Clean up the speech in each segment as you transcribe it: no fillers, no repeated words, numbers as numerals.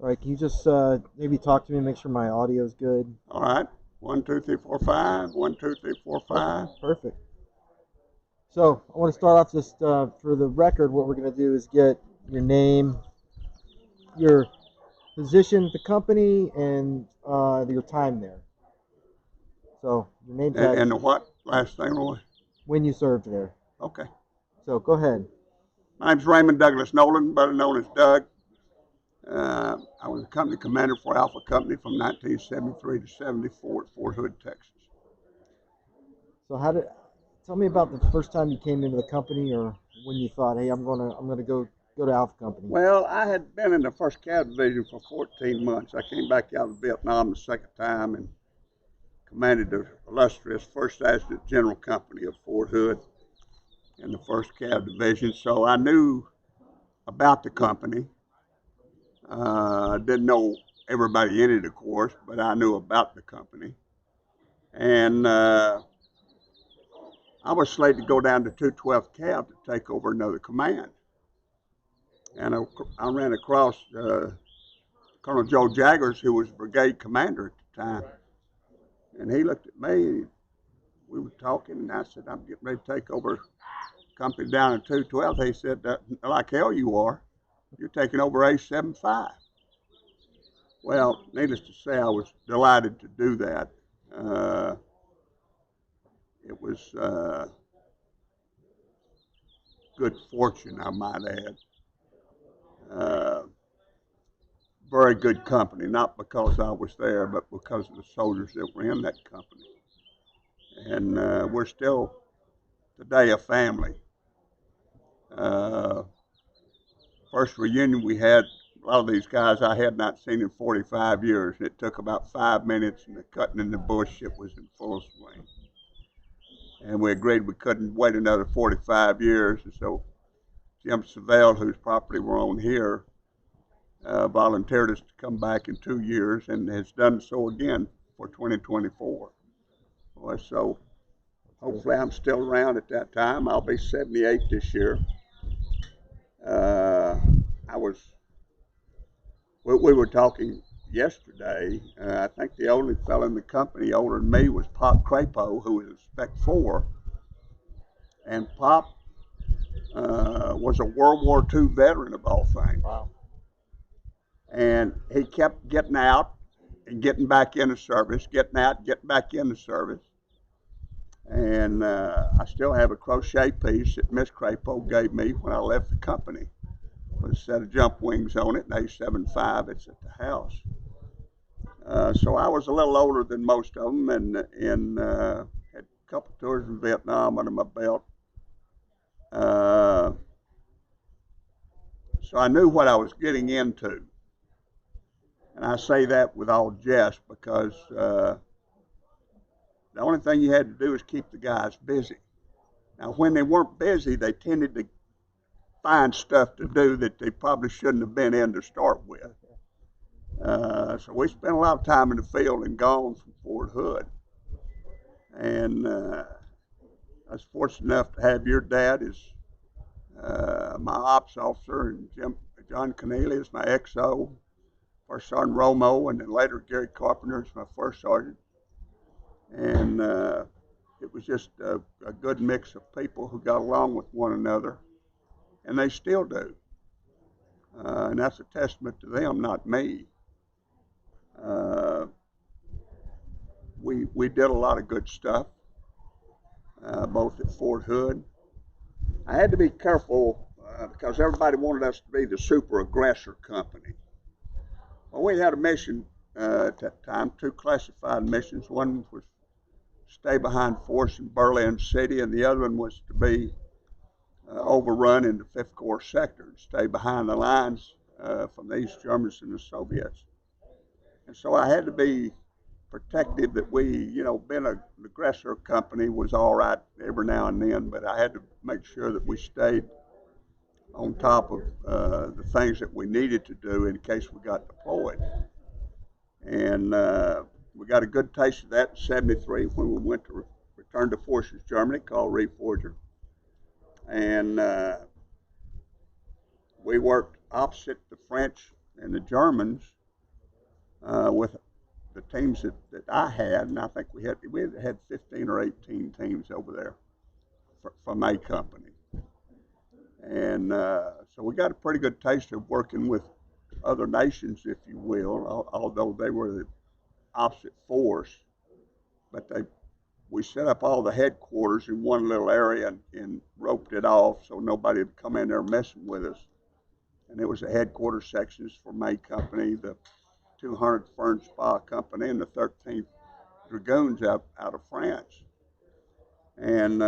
All right, can you just maybe talk to me, make sure my audio is good? All right. 1, 2, 3, 4, 5. 1, 2, 3, 4, 5. Perfect. So I want to start off just for the record. What we're going to do is get your name, your position at the company, and your time there. So your name tag, And the what? Last thing, Roy? when you served there. Okay. So go ahead. My name's Raymond Douglas Nolen, better known as Doug. I was a company commander for Alpha Company from 1973 to 74 at Fort Hood, Texas. So tell me about the first time you came into the company, or when you thought, hey, I'm gonna go to Alpha Company. Well, I had been in the 1st Cav Division for 14 months. I came back out of Vietnam the second time and commanded the illustrious 1st Adjutant General Company of Fort Hood in the 1st Cav Division. So I knew about the company. Didn't know everybody in it, of course, but I knew about the company. And I was slated to go down to 212th Cav to take over another command. And I ran across Colonel Joe Jaggers, who was brigade commander at the time. And he looked at me, we were talking, and I said, I'm getting ready to take over company down in 212th. He said, like hell you are. You're taking over A75. Well, needless to say, I was delighted to do that. It was good fortune, I might add. Very good company, not because I was there, but because of the soldiers that were in that company. And we're still today a family. Uh, First reunion we had, a lot of these guys I had not seen in 45 years. It took about 5 minutes, and the cutting in the bush, it was in full swing. And we agreed we couldn't wait another 45 years. And so Jim Savelle, whose property we're on here, volunteered us to come back in 2 years and has done so again for 2024. Well, so hopefully I'm still around at that time. I'll be 78 this year. Uh, I was, we were talking yesterday. I think the only fellow in the company older than me was Pop Crapo, who was a Spec 4. And Pop was a World War II veteran of all things. Wow. And he kept getting out and getting back into service, getting out, getting back into service. And I still have a crochet piece that Miss Crapo gave me when I left the company with a set of jump wings on it, an A75. It's at the house. So I was a little older than most of them, and had a couple tours in Vietnam under my belt. So I knew what I was getting into. And I say that with all jest because the only thing you had to do is keep the guys busy. Now, when they weren't busy, they tended to find stuff to do that they probably shouldn't have been in to start with. So we spent a lot of time in the field and gone from Fort Hood. And I was fortunate enough to have your dad as my ops officer, and John Keneally as my XO, First Sergeant Romo, and then later Gary Carpenter as my first sergeant. And it was just a good mix of people who got along with one another, and they still do. And that's a testament to them, not me. Uh, we did a lot of good stuff, both at Fort Hood. I had to be careful because everybody wanted us to be the super aggressor company. Well, we had a mission at that time, 2 classified missions. One was stay behind force in Berlin City, and the other one was to be overrun in the 5th Corps sector and stay behind the lines from the East Germans and the Soviets. And so I had to be protective that we, being an aggressor company was all right every now and then, but I had to make sure that we stayed on top of the things that we needed to do in case we got deployed. And we got a good taste of that in 73 when we went to return to forces Germany, called Reforger. And we worked opposite the French and the Germans with the teams that I had, and I think we had 15 or 18 teams over there from A Company. And so we got a pretty good taste of working with other nations, if you will, although they were the opposite force. But we set up all the headquarters in one little area and roped it off so nobody would come in there messing with us. And it was the headquarters sections for MAJ Company, the 200th Fern Spa Company, and the 13th Dragoons out of France. And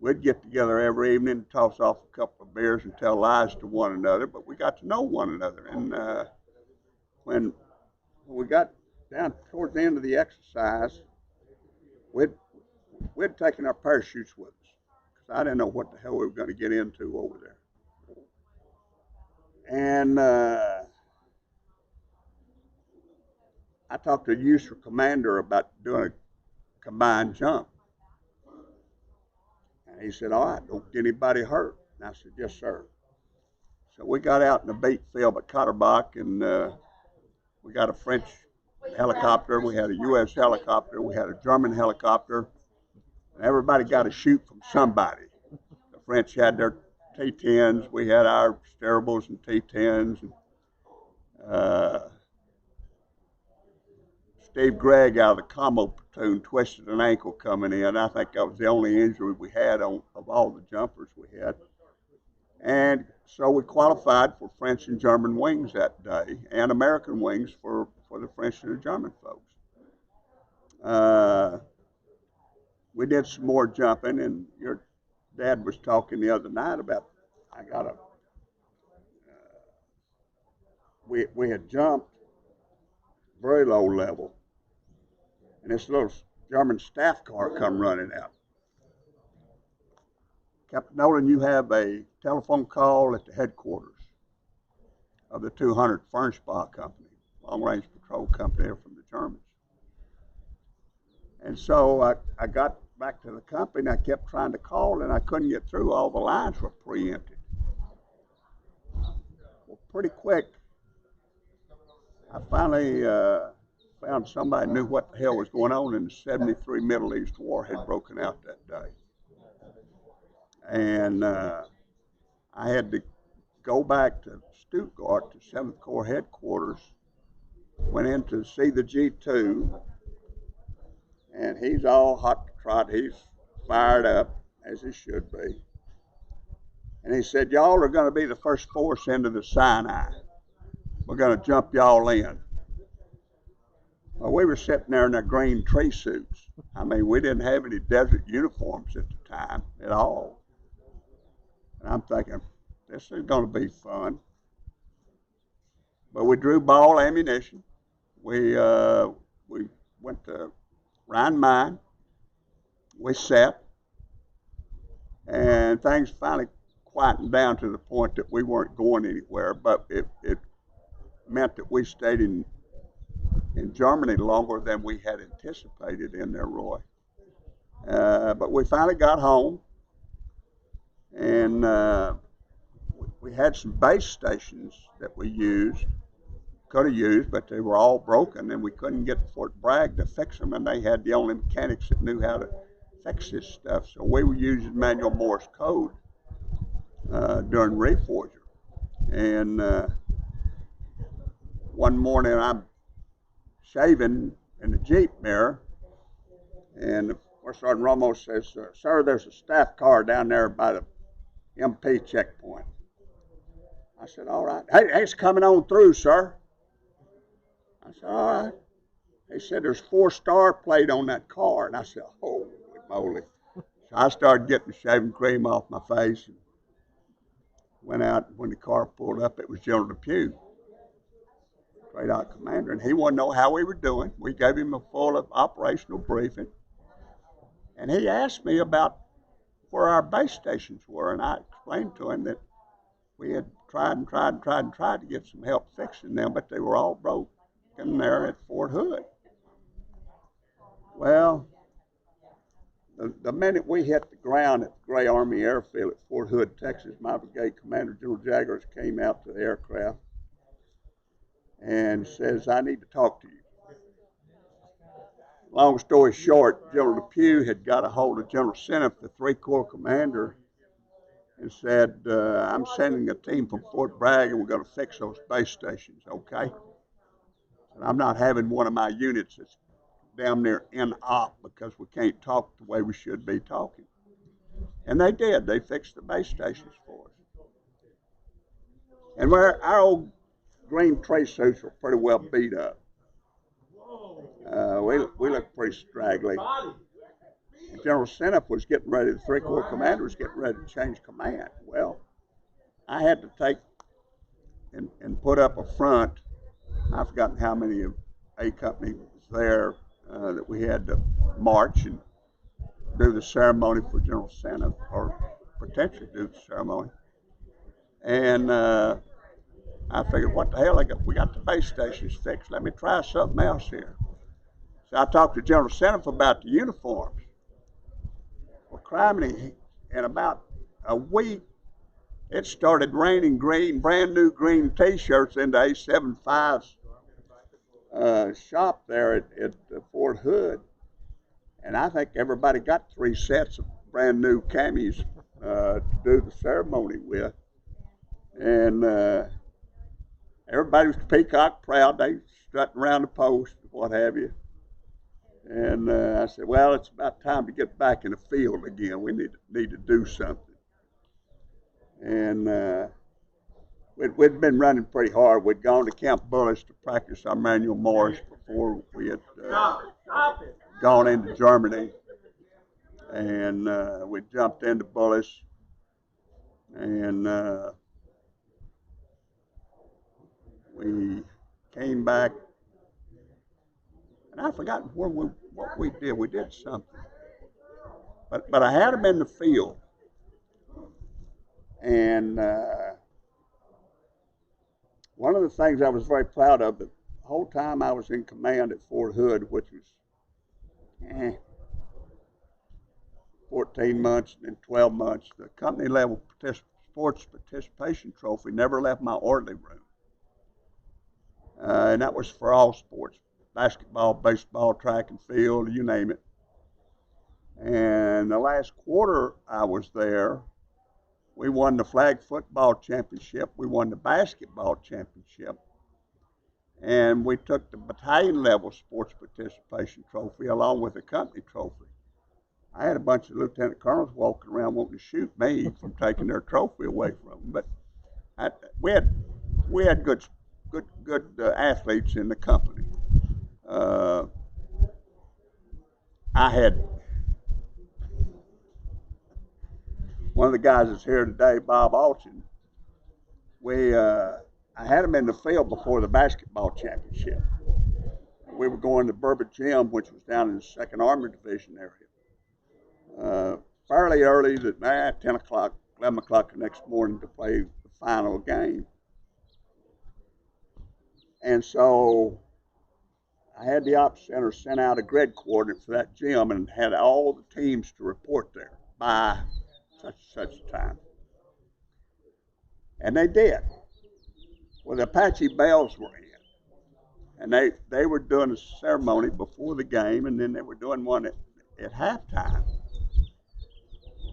we'd get together every evening, toss off a couple of beers and tell lies to one another, but we got to know one another. And when we got down toward the end of the exercise, we'd taken our parachutes with us, because I didn't know what the hell we were going to get into over there. And I talked to the user commander about doing a combined jump. And he said, all right, don't get anybody hurt. And I said, yes, sir. So we got out in the beat field at Katterbach, and we got a French helicopter, we had a U.S. helicopter, we had a German helicopter, and everybody got to shoot from somebody. The French had their T-10s, we had our Starables and T-10s. And, Steve Gregg out of the combo platoon twisted an ankle coming in. I think that was the only injury we had of all the jumpers we had. And so we qualified for French and German wings that day, and American wings for the French and the German folks. We did some more jumping, and your dad was talking the other night about, we had jumped very low level, and this little German staff car come running out. Captain Nolen, you have a telephone call at the headquarters of the 200th Fern Spa Company, long-range patrol company from the Germans. And so I got back to the company, and I kept trying to call, and I couldn't get through. All the lines were preempted. Well, pretty quick, I finally found somebody who knew what the hell was going on, and the 73 Middle East War had broken out that day. And I had to go back to Stuttgart, to 7th Corps headquarters, went in to see the G2, and he's all hot to trot. He's fired up, as he should be. And he said, y'all are going to be the first force into the Sinai. We're going to jump y'all in. Well, we were sitting there in our green tree suits. I mean, we didn't have any desert uniforms at the time at all. And I'm thinking, this is going to be fun. But we drew ball ammunition. We went to Rhine Mine. We set. And things finally quietened down to the point that we weren't going anywhere. But it meant that we stayed in Germany longer than we had anticipated in there, Roy. But we finally got home, and we had some base stations that we could have used, but they were all broken, and we couldn't get Fort Bragg to fix them, and they had the only mechanics that knew how to fix this stuff. So we were using manual Morse code during Reforger. And one morning I'm shaving in the Jeep mirror, and First Sergeant Ramos says, sir, there's a staff car down there by the MP checkpoint. I said, all right. Hey, it's coming on through, sir. I said, all right. He said, there's 4-star plate on that car. And I said, holy moly. So I started getting the shaving cream off my face and went out. When the car pulled up, it was General Depew, straight out commander. And he wanted to know how we were doing. We gave him a full operational briefing. And he asked me about where our base stations were. And I explained to him that we had tried to get some help fixing them, but they were all broken there at Fort Hood. Well, the minute we hit the ground at the Gray Army Airfield at Fort Hood, Texas, my brigade commander, General Jaggers, came out to the aircraft, and says, I need to talk to you. Long story short, General Depew had got a hold of General Senef, the 3 Corps commander, and said, I'm sending a team from Fort Bragg and we're going to fix those base stations, okay? And I'm not having one of my units that's down there in op because we can't talk the way we should be talking. And they did. They fixed the base stations for us. And our old green trace suits were pretty well beat up. We looked pretty straggly. And General Senef was getting ready, the 3 Corps commander was getting ready to change command. Well, I had to take and put up a front. I've forgotten how many of A Company was there that we had to march and do the ceremony for General Senef, or potentially do the ceremony. And I figured, what the hell, we got the base stations fixed. Let me try something else here. So I talked to General Senef about the uniforms. Well, criminy, in about a week, it started raining brand new green T-shirts into A75's shop there at Fort Hood. And I think everybody got 3 sets of brand new camis to do the ceremony with. And everybody was peacock proud. They strutting around the post, what have you. And I said, well, it's about time to get back in the field again. We need to do something. And we'd been running pretty hard. We'd gone to Camp Bullis to practice our manual march before we had gone into Germany. And we jumped into Bullis. And we came back. And I've forgotten what we did. We did something. But I had them in the field. And one of the things I was very proud of, the whole time I was in command at Fort Hood, which was 14 months and then 12 months, the company level sports participation trophy never left my orderly room. And that was for all sports, basketball, baseball, track and field, you name it. And the last quarter I was there, we won the flag football championship. We won the basketball championship. And we took the battalion level sports participation trophy along with the company trophy. I had a bunch of lieutenant colonels walking around wanting to shoot me from taking their trophy away from them. But we had good athletes in the company. I had one of the guys that's here today, Bob Alton. I had him in the field before the basketball championship. We were going to Burbage Gym, which was down in the 2nd Army Division area. Fairly early, 10 o'clock, 11 o'clock the next morning to play the final game. And so I had the Ops Center send out a grid coordinate for that gym and had all the teams to report there by such a time. And they did. Well, the Apache Bells were in. And they were doing a ceremony before the game, and then they were doing one at halftime.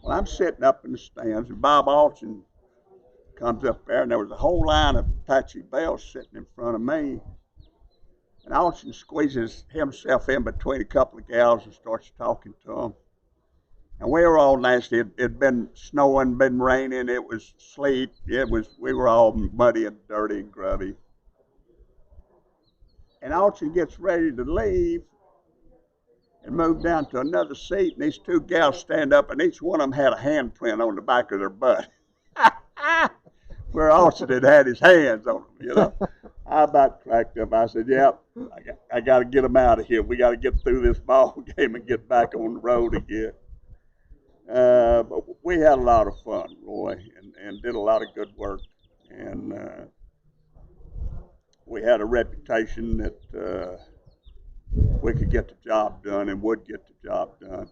Well, I'm sitting up in the stands, and Bob Alton comes up there, and there was a whole line of Apache Bells sitting in front of me. And Alton squeezes himself in between a couple of gals and starts talking to them. And we were all nasty. It'd been snowing, been raining, it was sleet. We were all muddy and dirty and grubby. And Alton gets ready to leave and move down to another seat, and these 2 gals stand up, and each one of them had a handprint on the back of their butt. Where Alton had his hands on them, you know. I about cracked up. I said, yep, I got to get them out of here. We got to get through this ball game and get back on the road again. But we had a lot of fun, Roy, and did a lot of good work. And we had a reputation that we could get the job done and would get the job done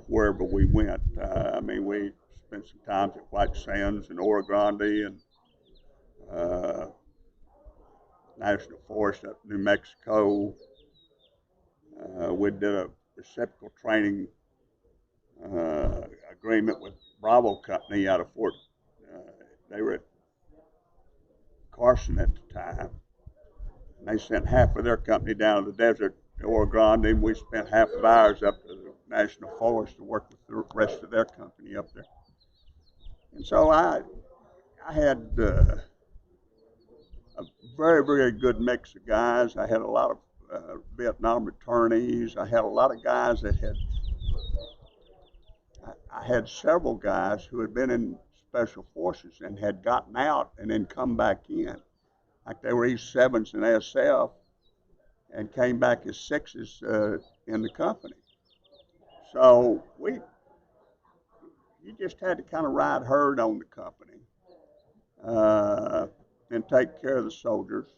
wherever we went. I mean, we spent some times at White Sands and Oro Grande, and National Forest up in New Mexico. We did a reciprocal training agreement with Bravo Company out of Fort. They were at Carson at the time. And they sent half of their company down to the desert, to Oro Grande, and we spent half of ours up to the National Forest to work with the rest of their company up there. And so I had a very, very good mix of guys. I had a lot of Vietnam returnees. I had a lot of guys that I had several guys who had been in special forces and had gotten out and then come back in. Like they were E7s in SF and came back as 6s in the company. So you just had to kind of ride herd on the company and take care of the soldiers.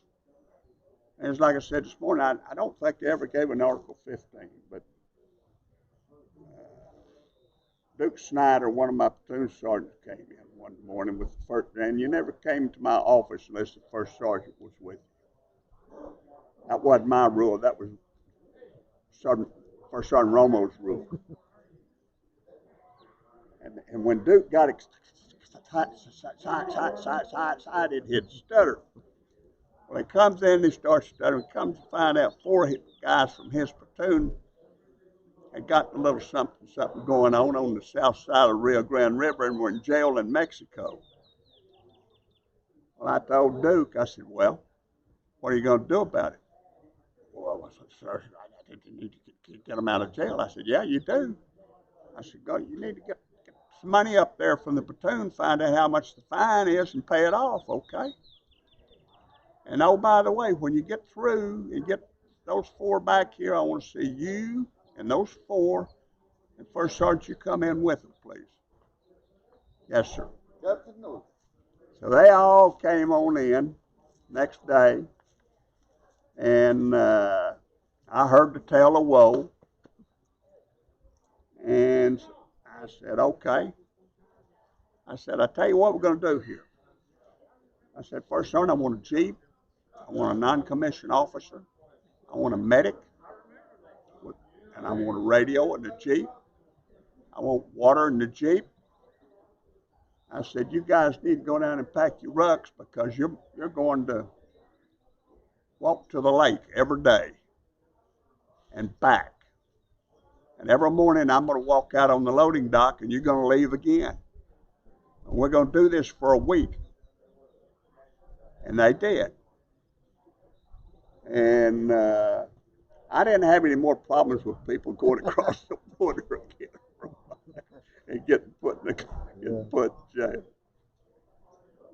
And it's like I said this morning, I don't think they ever gave an Article 15, but Duke Snyder, one of my platoon sergeants, came in one morning with the first, and you never came to my office unless the first sergeant was with you. That wasn't my rule. That was First Sergeant Romo's rule. And when Duke got excited, he'd stutter. Well, he comes in, he starts stuttering. Comes to find out 4 guys from his platoon had got a little something going on the south side of the Rio Grande River and were in jail in Mexico. Well, I told Duke, I said, well, what are you going to do about it? Well, I said, sir, I think you need to get them out of jail. I said, yeah, you do. I said, go, you need to get some money up there from the platoon, find out how much the fine is and pay it off, okay? And oh, by the way, when you get through and get those 4 back here, I want to see you and those 4. And First Sergeant, you come in with them, please. Yes, sir. So they all came on in next day, and I heard the tale of woe, and I said, okay. I said, I tell you what we're going to do here. I said, First Sergeant, I want a Jeep. I want a non-commissioned officer. I want a medic, and I want a radio in the Jeep. I want water in the Jeep. I said, you guys need to go down and pack your rucks because you're going to walk to the lake every day and back. And every morning I'm going to walk out on the loading dock and you're going to leave again. And we're going to do this for a week. And they did. And I didn't have any more problems with people going across the border again and getting put in jail.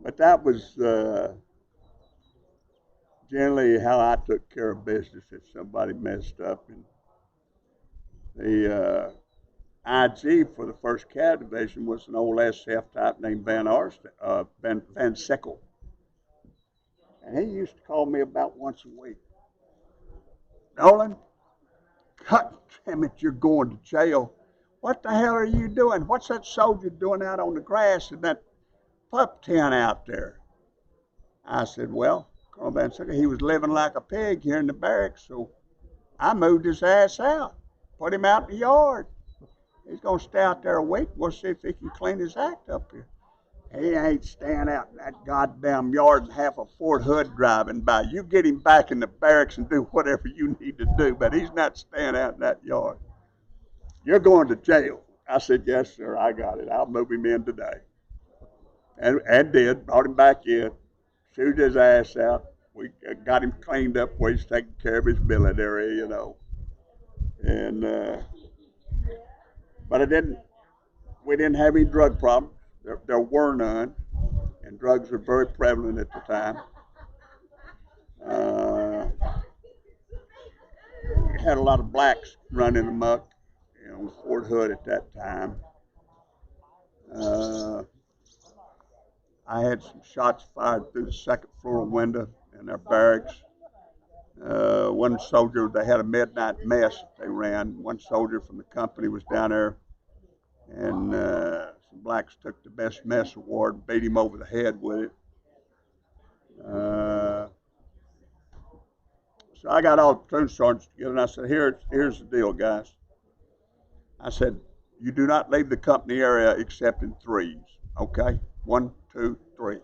But that was generally how I took care of business if somebody messed up. And the IG for the 1st Cav Division was an old SF type named Van Sickle. And he used to call me about once a week. Nolen, God damn it, you're going to jail. What the hell are you doing? What's that soldier doing out on the grass in that pup tent out there? I said, well, Colonel Van Sickle, he was living like a pig here in the barracks, so I moved his ass out, put him out in the yard. He's going to stay out there a week. We'll see if he can clean his act up here. He ain't staying out in that goddamn yard and half a Ford Hood driving by. You get him back in the barracks and do whatever you need to do, but he's not staying out in that yard. You're going to jail. I said, yes, sir, I got it. I'll move him in today. And did, brought him back in, chewed his ass out. We got him cleaned up where he's taking care of his billet area, you know. And, but we didn't have any drug problems. There were none, and drugs were very prevalent at the time. We had a lot of blacks running amok, Fort Hood at that time. I had some shots fired through the 2nd floor window in their barracks. One soldier, they had a midnight mess that they ran. One soldier from the company was down there, and some blacks took the best mess award and beat him over the head with it. So I got all the platoon sergeants together, and I said, here's the deal, guys. I said, you do not leave the company area except in threes, okay? 1, 2, 3.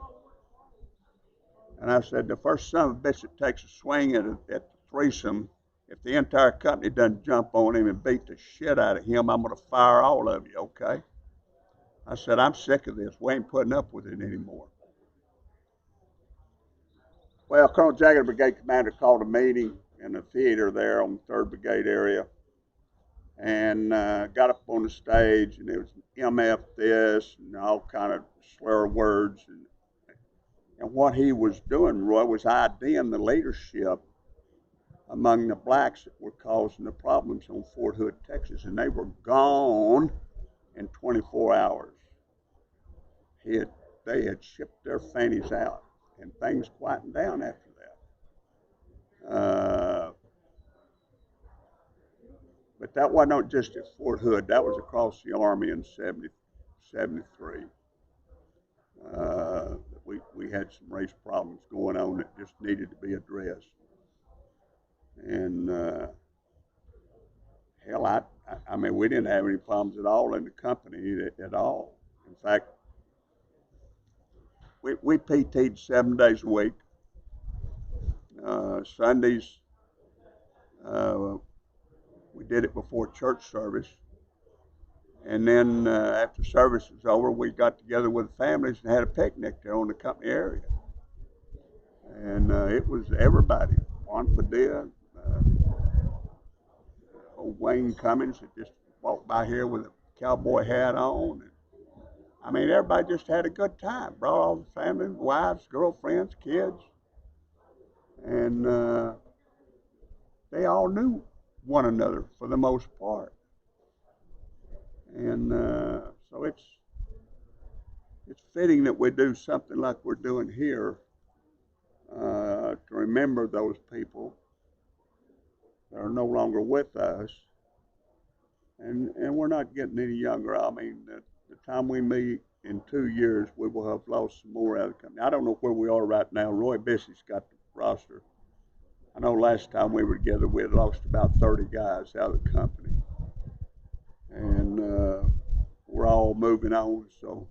And I said, the first son of a bitch that takes a swing at the threesome, if the entire company doesn't jump on him and beat the shit out of him, I'm going to fire all of you, okay? I said, I'm sick of this. We ain't putting up with it anymore. Well, Colonel Jagger, the brigade commander, called a meeting in the theater there on the 3rd Brigade area, and got up on the stage, and there was MF this and all kind of slur words. And what he was doing, Roy, was IDing the leadership among the blacks that were causing the problems on Fort Hood, Texas, and they were gone in 24 hours. They had shipped their fannies out, and things quietened down after that. But that wasn't just at Fort Hood. That was across the Army in 73. We had some race problems going on that just needed to be addressed. And hell, I mean, we didn't have any problems at all in the company at all. In fact, we PT'd 7 days a week. Sundays, we did it before church service. And then after service was over, we got together with the families and had a picnic there on the company area. And it was everybody. Juan Padilla, old Wayne Cummings that just walked by here with a cowboy hat on. And, I mean, everybody just had a good time. Brought all the family, wives, girlfriends, kids. And they all knew one another for the most part. And so it's fitting that we do something like we're doing here to remember those people that are no longer with us. And we're not getting any younger. I mean, the time we meet in 2 years, we will have lost some more out of the company. I don't know where we are right now. Roy Bissie's got the roster. I know last time we were together, we had lost about 30 guys out of the company. And we're all moving on, so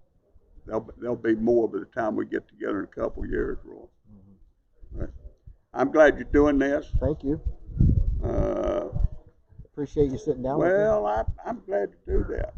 there'll be more by the time we get together in a couple of years, Roy. Mm-hmm. Right. I'm glad you're doing this. Thank you. Appreciate you sitting down with me. Well, I'm glad to do that.